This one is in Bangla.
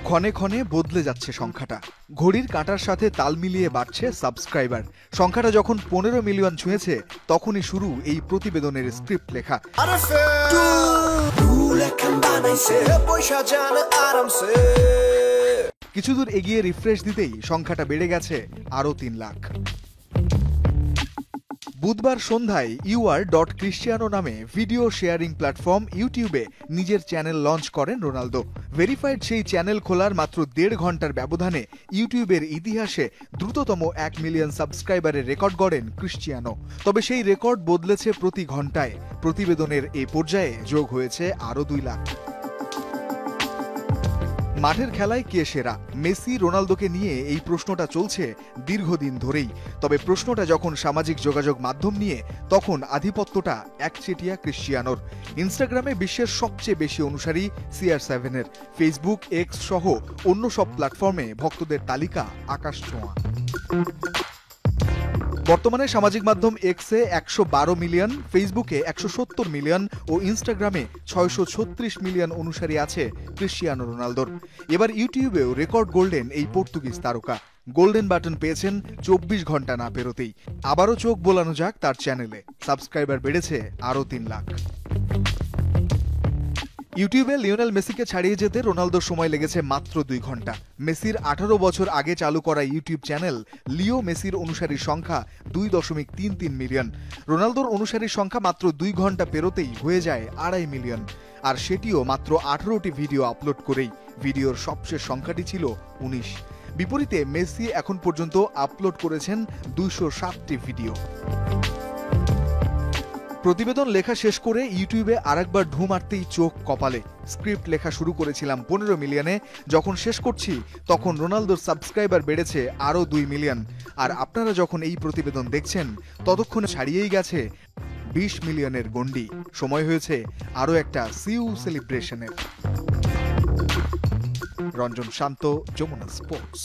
ক্ষণে ক্ষণে বদলে যাচ্ছে সংখ্যাটা। ঘড়ির কাঁটার সাথে তাল মিলিয়ে বাড়ছে সাবস্ক্রাইবার। সংখ্যাটা যখন 15 মিলিয়ন ছুঁয়েছে তখনই শুরু এই প্রতিবেদনের স্ক্রিপ্ট লেখা। কিছুদূর এগিয়ে রিফ্রেশ দিতেই সংখ্যাটা বেড়ে গেছে আরো 3 লাখ। বুধবার সন্ধ্যায় UR.Cristiano নামে ভিডিও শেয়ারিং প্ল্যাটফর্ম ইউটিউবে নিজের চ্যানেল লঞ্চ করেন রোনালদো। ভেরিফাইড সেই চ্যানেল খোলার মাত্র 1.5 ঘন্টার ব্যবধানে ইউটিউবের ইতিহাসে দ্রুততম 1 মিলিয়ন সাবস্ক্রাইবারের রেকর্ড গড়েন ক্রিশ্চিয়ানো। তবে সেই রেকর্ড বদলেছে প্রতি ঘন্টায়। প্রতিবেদনের এই পর্যায়ে যোগ হয়েছে আরও 2 লাখ। মাঠের খেলায় কে সেরা? মেসি রোনালদোকে নিয়ে এই প্রশ্নটা চলছে দীর্ঘদিন ধরেই। তবে প্রশ্নটা যখন সামাজিক যোগাযোগ মাধ্যম নিয়ে, তখন আধিপত্যটা একচেটিয়া ক্রিশ্চিয়ানোর। ইনস্টাগ্রামে বিশ্বের সবচেয়ে বেশি অনুসারী CR7-এর। ফেসবুক, এক্স সহ অন্য সব প্ল্যাটফর্মে ভক্তদের তালিকা আকাশছোঁয়া। বর্তমানে সামাজিক মাধ্যম এক্সে 112 মিলিয়ন, ফেসবুকে 170 মিলিয়ন ও ইনস্টাগ্রামে 636 মিলিয়ন অনুসারী আছে ক্রিশ্চিয়ানো রোনালদোর। এবার ইউটিউবেও রেকর্ড গড়লেন এই পর্তুগিজ তারকা। গোল্ডেন বাটন পেয়েছেন 24 ঘন্টা না পেরোতেই। আবারও চোখ বোলানো যাক তার চ্যানেলে। সাবস্ক্রাইবার বেড়েছে আরও 3 লাখ। ইউটিউবে লিওনেল মেসিকে ছাড়িয়ে যেতে রোনালদোর সময় লেগেছে মাত্র 2 ঘন্টা। মেসির 18 বছর আগে চালু করা ইউটিউব চ্যানেল লিও মেসির অনুসারীর সংখ্যা 2.33 মিলিয়ন। রোনালদোর অনুসারীর সংখ্যা মাত্র 2 ঘন্টা পেরোতেই হয়ে যায় 2.5 মিলিয়ন, আর সেটিও মাত্র 18টি ভিডিও আপলোড করেই। ভিডিওর সবশেষ সংখ্যাটি ছিল 19। বিপরীতে মেসি এখন পর্যন্ত আপলোড করেছেন 207টি ভিডিও। প্রতিবেদন লেখা শেষ করে ইউটিউবে আরেকবার ঢু মারতেই চোখ কপালে। স্ক্রিপ্ট লেখা শুরু করেছিলাম 15 মিলিয়নে, যখন শেষ করছি তখন রোনালদোর সাবস্ক্রাইবার বেড়েছে আরও 2 মিলিয়ন। আর আপনারা যখন এই প্রতিবেদন দেখছেন ততক্ষণে ছাড়িয়েই গেছে 20 মিলিয়নের গণ্ডি। সময় হয়েছে আরও একটা সিউ সেলিব্রেশনের। রঞ্জন শান্ত, যমুনা স্পোর্টস।